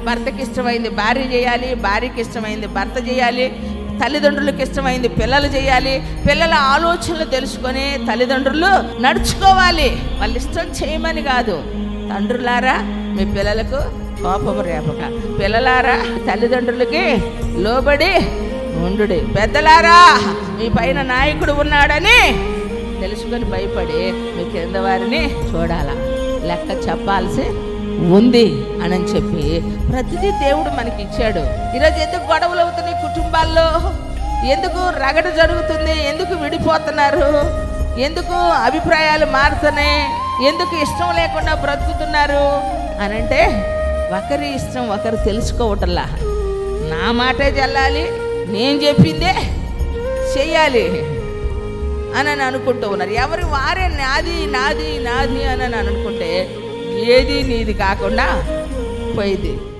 భర్తకి ఇష్టమైంది భార్య చేయాలి, భార్యకి ఇష్టమైంది భర్త చేయాలి, తల్లిదండ్రులకు ఇష్టమైంది పిల్లలు చేయాలి. పిల్లల ఆలోచనలు తెలుసుకొని తల్లిదండ్రులు నడుచుకోవాలి. వాళ్ళ ఇష్టం చేయమని కాదు. తండ్రులారా మీ పిల్లలకు కోపము రేపక, పిల్లలారా తల్లిదండ్రులకి లోబడి ఉండుడి, పెద్దలారా మీ పైన నాయకుడు ఉన్నాడని తెలుసుకొని భయపడి మీ కింద వారిని చూడాలా, లెక్క చెప్పాల్సి ఉంది అని చెప్పి ప్రతిదీ దేవుడు మనకి ఇచ్చాడు. ఈరోజు ఎందుకు గొడవలు అవుతున్నాయి కుటుంబాల్లో? ఎందుకు రగడ జరుగుతుంది? ఎందుకు విడిపోతున్నారు? ఎందుకు అభిప్రాయాలు మారుతున్నాయి? ఎందుకు ఇష్టం లేకుండా బ్రతుకుతున్నారు అని అంటే ఒకరి ఇష్టం ఒకరు తెలుసుకోవటంలా. నా మాటే చెల్లాలి, నేను చెప్పిందే చెయ్యాలి అని అనుకుంటూ ఉన్నారు. ఎవరి వారే నాది నాది నాది అని అనుకుంటే ఏది నీది కాకుండా పోయింది.